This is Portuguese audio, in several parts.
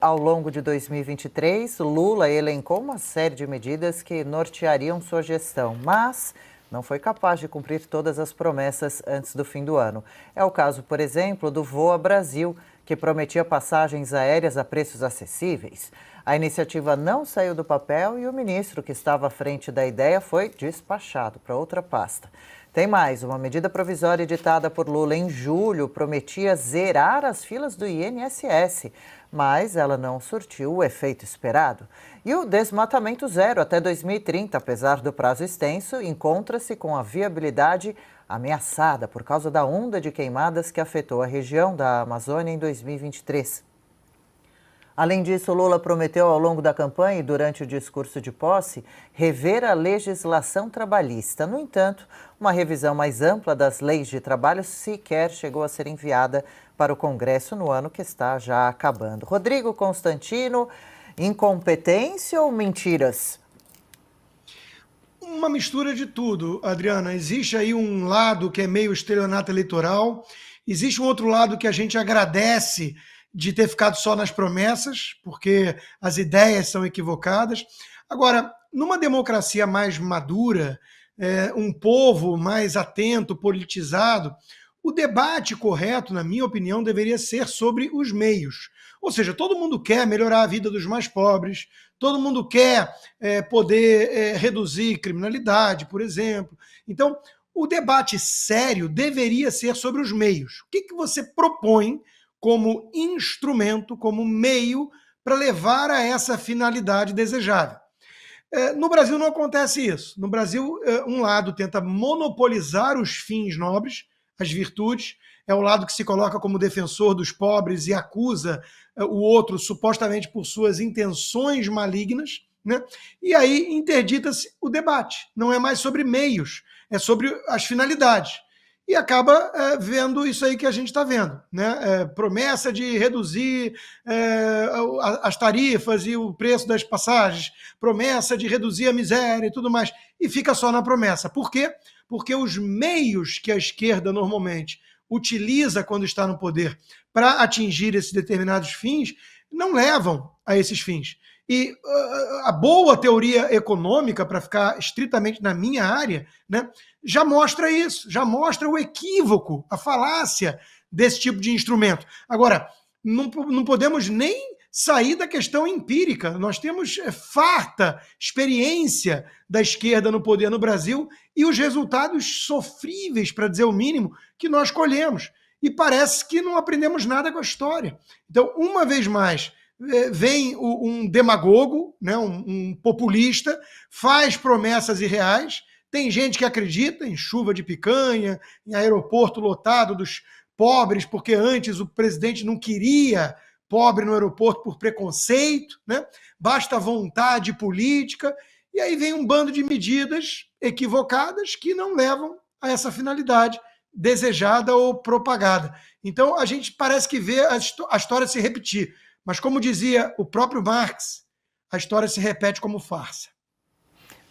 Ao longo de 2023, Lula elencou uma série de medidas que norteariam sua gestão, mas não foi capaz de cumprir todas as promessas antes do fim do ano. É o caso, por exemplo, do Voa Brasil, que prometia passagens aéreas a preços acessíveis. A iniciativa não saiu do papel e o ministro que estava à frente da ideia foi despachado para outra pasta. Tem mais, uma medida provisória editada por Lula em julho prometia zerar as filas do INSS, mas ela não surtiu o efeito esperado. E o desmatamento zero até 2030, apesar do prazo extenso, encontra-se com a viabilidade ameaçada por causa da onda de queimadas que afetou a região da Amazônia em 2023. Além disso, Lula prometeu ao longo da campanha e durante o discurso de posse rever a legislação trabalhista. No entanto, uma revisão mais ampla das leis de trabalho sequer chegou a ser enviada para o Congresso no ano que está já acabando. Rodrigo Constantino, incompetência ou mentiras? Uma mistura de tudo, Adriana. Existe aí um lado que é meio estelionato eleitoral, existe um outro lado que a gente agradece de ter ficado só nas promessas, porque as ideias são equivocadas. Agora, numa democracia mais madura, um povo mais atento, politizado, o debate correto, na minha opinião, deveria ser sobre os meios. Ou seja, todo mundo quer melhorar a vida dos mais pobres, todo mundo quer poder reduzir criminalidade, por exemplo. Então, o debate sério deveria ser sobre os meios. O que você propõe como instrumento, como meio para levar a essa finalidade desejável? No Brasil não acontece isso. No Brasil, um lado tenta monopolizar os fins nobres, as virtudes, é o lado que se coloca como defensor dos pobres e acusa o outro supostamente por suas intenções malignas, né? E aí interdita-se o debate. Não é mais sobre meios, é sobre as finalidades. E acaba vendo isso aí que a gente está vendo, né? Promessa de reduzir as tarifas e o preço das passagens, promessa de reduzir a miséria e tudo mais, e fica só na promessa. Por quê? Porque os meios que a esquerda normalmente utiliza quando está no poder para atingir esses determinados fins não levam a esses fins. E a boa teoria econômica, para ficar estritamente na minha área, né, já mostra isso, já mostra o equívoco, a falácia desse tipo de instrumento. Agora, não podemos nem sair da questão empírica. Nós temos farta experiência da esquerda no poder no Brasil e os resultados sofríveis, para dizer o mínimo, que nós colhemos. E parece que não aprendemos nada com a história. Então, uma vez mais, vem um demagogo, né, um populista, faz promessas irreais, tem gente que acredita em chuva de picanha, em aeroporto lotado dos pobres, porque antes o presidente não queria pobre no aeroporto por preconceito, né? Basta vontade política, e aí vem um bando de medidas equivocadas que não levam a essa finalidade desejada ou propagada. Então a gente parece que vê a história se repetir. Mas, como dizia o próprio Marx, a história se repete como farsa.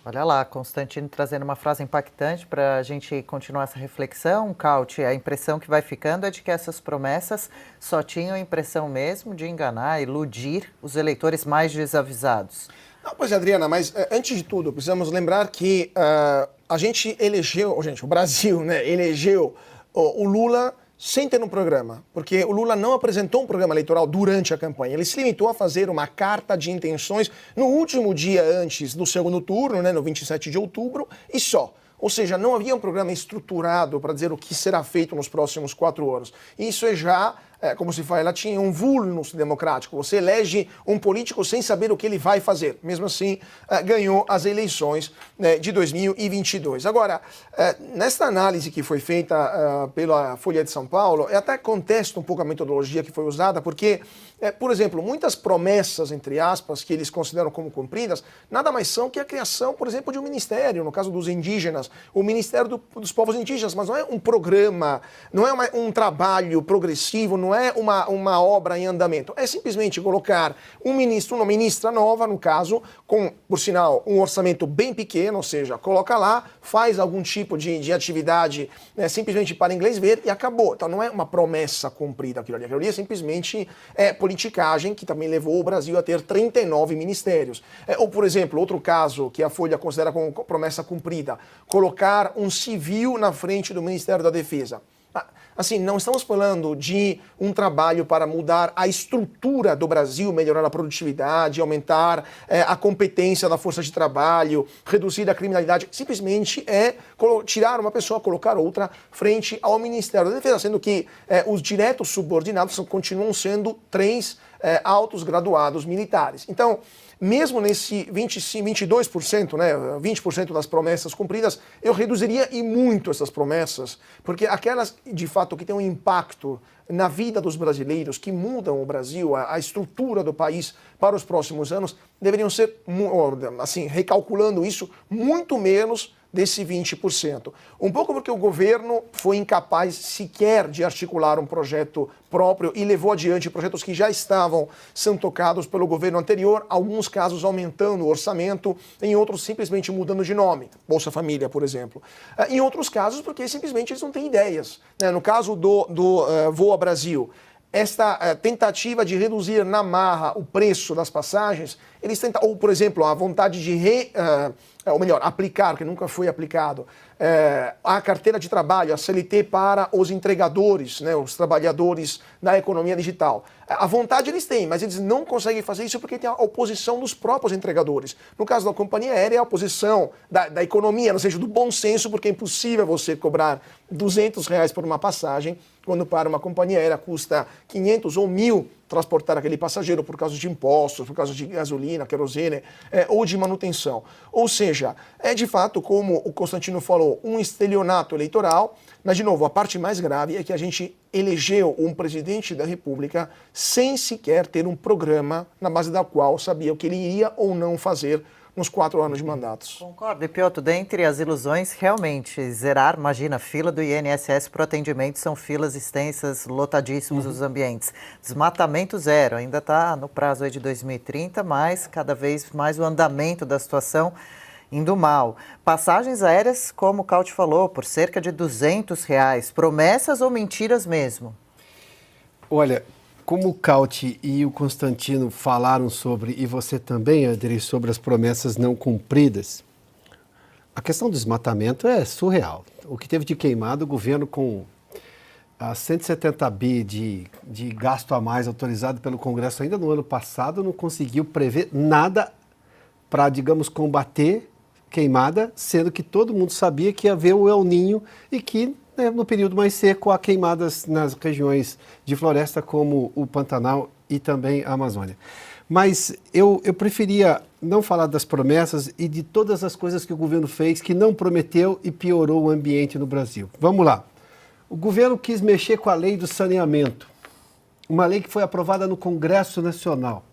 Olha lá, Constantino trazendo uma frase impactante para a gente continuar essa reflexão. Cauti, a impressão que vai ficando é de que essas promessas só tinham a impressão mesmo de enganar, iludir os eleitores mais desavisados. Não, pois é, Adriana, mas antes de tudo, precisamos lembrar que a gente elegeu, o Brasil, né, elegeu o Lula sem ter um programa, porque o Lula não apresentou um programa eleitoral durante a campanha. Ele se limitou a fazer uma carta de intenções no último dia antes do segundo turno, né, no 27 de outubro, e só. Ou seja, não havia um programa estruturado para dizer o que será feito nos próximos 4 anos. Isso é já, como se fala em latim, um vulnus democrático. Você elege um político sem saber o que ele vai fazer. Mesmo assim, ganhou as eleições de 2022. Agora, nesta análise que foi feita pela Folha de São Paulo, eu até contesto um pouco a metodologia que foi usada, porque, por exemplo, muitas promessas, entre aspas, que eles consideram como cumpridas, nada mais são que a criação, por exemplo, de um ministério, no caso dos indígenas, o Ministério dos Povos Indígenas, mas não é um programa, não é um trabalho progressivo, não não é uma obra em andamento. É simplesmente colocar um ministro, uma ministra nova, no caso, com, por sinal, um orçamento bem pequeno, ou seja, coloca lá, faz algum tipo de atividade, né, simplesmente para inglês ver e acabou. Então não é uma promessa cumprida aquilo ali. Aquilo ali é simplesmente politicagem, que também levou o Brasil a ter 39 ministérios. Ou, por exemplo, outro caso que a Folha considera como promessa cumprida, colocar um civil na frente do Ministério da Defesa. Assim, não estamos falando de um trabalho para mudar a estrutura do Brasil, melhorar a produtividade, aumentar a competência da força de trabalho, reduzir a criminalidade. Simplesmente é tirar uma pessoa, colocar outra frente ao Ministério da Defesa, sendo que os diretos subordinados continuam sendo 3 altos graduados militares. Então, mesmo nesse 22%, né, 20% das promessas cumpridas, eu reduziria e muito essas promessas, porque aquelas, de fato, que têm um impacto na vida dos brasileiros, que mudam o Brasil, a estrutura do país para os próximos anos, deveriam ser, assim, recalculando isso, muito menos desse 20%. Um pouco porque o governo foi incapaz sequer de articular um projeto próprio e levou adiante projetos que já estavam sendo tocados pelo governo anterior, alguns casos aumentando o orçamento, em outros simplesmente mudando de nome, Bolsa Família, por exemplo. Em outros casos porque simplesmente eles não têm ideias. No caso do Voa Brasil, esta tentativa de reduzir na marra o preço das passagens, eles tentam, ou por exemplo, a vontade de ou melhor, aplicar, que nunca foi aplicado, a carteira de trabalho, a CLT para os entregadores, né, os trabalhadores da economia digital. A vontade eles têm, mas eles não conseguem fazer isso porque tem a oposição dos próprios entregadores. No caso da companhia aérea, é a oposição da economia, ou seja, do bom senso, porque é impossível você cobrar R$ 200 por uma passagem, quando para uma companhia aérea custa 500 ou 1.000 transportar aquele passageiro por causa de impostos, por causa de gasolina, querosene ou de manutenção. Ou seja, é de fato, como o Constantino falou, um estelionato eleitoral, mas de novo, a parte mais grave é que a gente elegeu um presidente da República sem sequer ter um programa na base da qual sabia o que ele iria ou não fazer nos 4 anos de mandatos. Concordo. E Piotr, dentre as ilusões, realmente, zerar, imagina, fila do INSS para o atendimento, são filas extensas, lotadíssimos os ambientes. Desmatamento zero, ainda está no prazo aí de 2030, mas cada vez mais o andamento da situação indo mal. Passagens aéreas, como o Cauti falou, por cerca de R$ 200. Promessas ou mentiras mesmo? Olha, como o Cauti e o Constantino falaram sobre, e você também, Adri, sobre as promessas não cumpridas, a questão do desmatamento é surreal. O que teve de queimado, o governo com 170 bi de gasto a mais autorizado pelo Congresso ainda no ano passado, não conseguiu prever nada para, digamos, combater queimada, sendo que todo mundo sabia que ia haver o El Niño e que no período mais seco, há queimadas nas regiões de floresta, como o Pantanal e também a Amazônia. Mas eu preferia não falar das promessas e de todas as coisas que o governo fez, que não prometeu e piorou o ambiente no Brasil. Vamos lá. O governo quis mexer com a lei do saneamento, uma lei que foi aprovada no Congresso Nacional.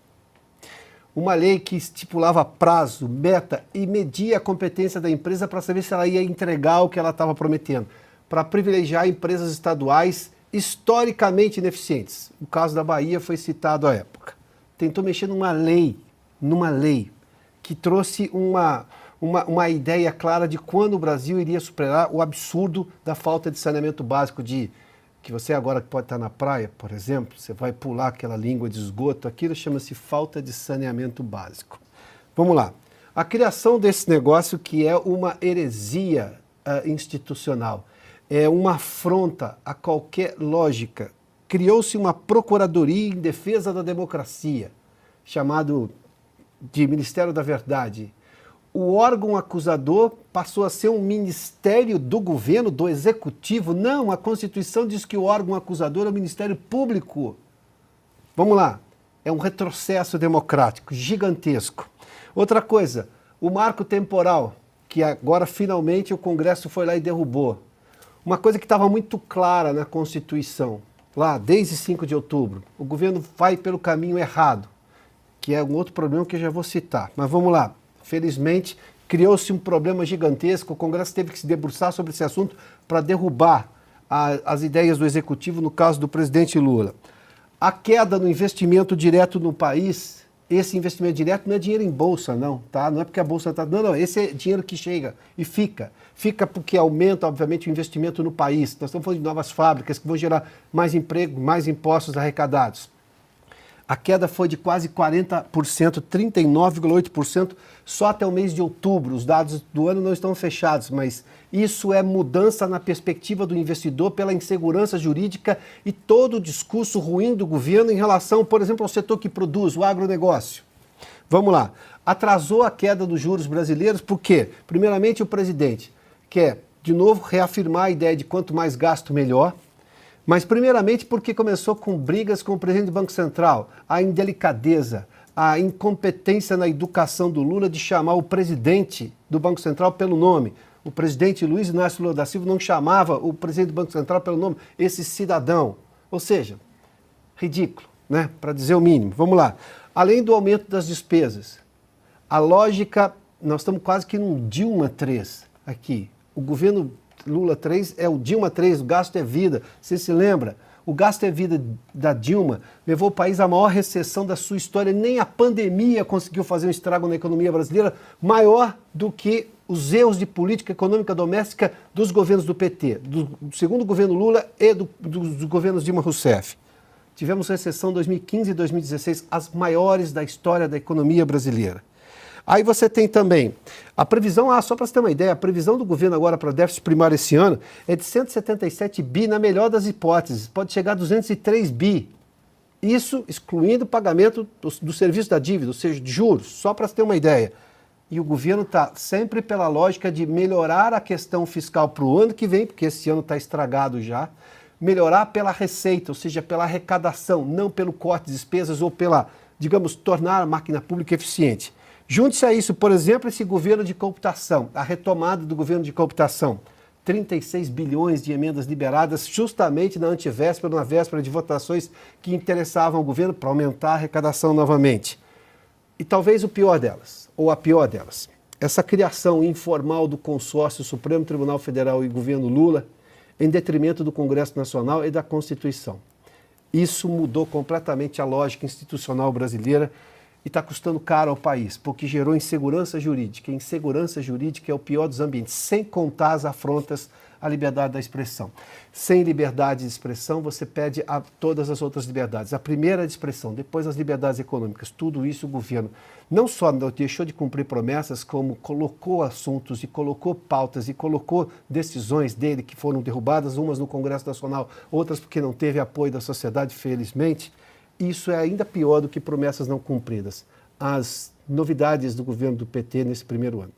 Uma lei que estipulava prazo, meta e media a competência da empresa para saber se ela ia entregar o que ela estava prometendo, para privilegiar empresas estaduais historicamente ineficientes. O caso da Bahia foi citado à época. Tentou mexer numa lei que trouxe uma ideia clara de quando o Brasil iria superar o absurdo da falta de saneamento básico, que você agora pode estar na praia, por exemplo, você vai pular aquela língua de esgoto, aquilo chama-se falta de saneamento básico. Vamos lá. A criação desse negócio que é uma heresia institucional, é uma afronta a qualquer lógica. Criou-se uma procuradoria em defesa da democracia, chamado de Ministério da Verdade. O órgão acusador passou a ser um ministério do governo, do executivo. Não, a Constituição diz que o órgão acusador é o Ministério Público. Vamos lá, é um retrocesso democrático gigantesco. Outra coisa, o marco temporal, que agora finalmente o Congresso foi lá e derrubou. Uma coisa que estava muito clara na Constituição, lá desde 5 de outubro, o governo vai pelo caminho errado, que é um outro problema que eu já vou citar. Mas vamos lá. Felizmente, criou-se um problema gigantesco, o Congresso teve que se debruçar sobre esse assunto para derrubar as ideias do Executivo, no caso do presidente Lula. A queda no investimento direto no país, esse investimento direto não é dinheiro em bolsa, não, tá? Não é porque a bolsa está... Não, esse é dinheiro que chega e fica. Fica porque aumenta, obviamente, o investimento no país. Nós estamos falando de novas fábricas que vão gerar mais emprego, mais impostos arrecadados. A queda foi de quase 40%, 39,8% só até o mês de outubro. Os dados do ano não estão fechados, mas isso é mudança na perspectiva do investidor pela insegurança jurídica e todo o discurso ruim do governo em relação, por exemplo, ao setor que produz, o agronegócio. Vamos lá. Atrasou a queda dos juros brasileiros, por quê? Primeiramente, o presidente quer, de novo, reafirmar a ideia de quanto mais gasto, melhor. Mas, primeiramente, porque começou com brigas com o presidente do Banco Central, a indelicadeza, a incompetência na educação do Lula de chamar o presidente do Banco Central pelo nome. O presidente Luiz Inácio Lula da Silva não chamava o presidente do Banco Central pelo nome, esse cidadão. Ou seja, ridículo, né? Para dizer o mínimo. Vamos lá. Além do aumento das despesas, a lógica, nós estamos quase que num Dilma 3 aqui. O governo Lula 3 é o Dilma 3, o gasto é vida. Você se lembra? O gasto é vida da Dilma levou o país à maior recessão da sua história. Nem a pandemia conseguiu fazer um estrago na economia brasileira maior do que os erros de política econômica doméstica dos governos do PT, do segundo governo Lula e dos governos Dilma Rousseff. Tivemos recessão em 2015 e 2016, as maiores da história da economia brasileira. Aí você tem também a previsão, só para você ter uma ideia, a previsão do governo agora para déficit primário esse ano é de 177 bi, na melhor das hipóteses, pode chegar a 203 bi. Isso excluindo o pagamento do serviço da dívida, ou seja, de juros, só para você ter uma ideia. E o governo está sempre pela lógica de melhorar a questão fiscal para o ano que vem, porque esse ano está estragado já, melhorar pela receita, ou seja, pela arrecadação, não pelo corte de despesas ou pela, digamos, tornar a máquina pública eficiente. Junte-se a isso, por exemplo, esse governo de cooptação, a retomada do governo de cooptação. 36 bilhões de emendas liberadas justamente na antivéspera, na véspera de votações que interessavam ao governo para aumentar a arrecadação novamente. E talvez o pior delas, ou a pior delas, essa criação informal do consórcio Supremo Tribunal Federal e governo Lula em detrimento do Congresso Nacional e da Constituição. Isso mudou completamente a lógica institucional brasileira e está custando caro ao país, porque gerou insegurança jurídica. Insegurança jurídica é o pior dos ambientes, sem contar as afrontas à liberdade da expressão. Sem liberdade de expressão, você perde todas as outras liberdades. A primeira é de expressão, depois as liberdades econômicas. Tudo isso o governo não só deixou de cumprir promessas, como colocou assuntos e colocou pautas e colocou decisões dele que foram derrubadas, umas no Congresso Nacional, outras porque não teve apoio da sociedade, felizmente. Isso é ainda pior do que promessas não cumpridas. As novidades do governo do PT nesse primeiro ano.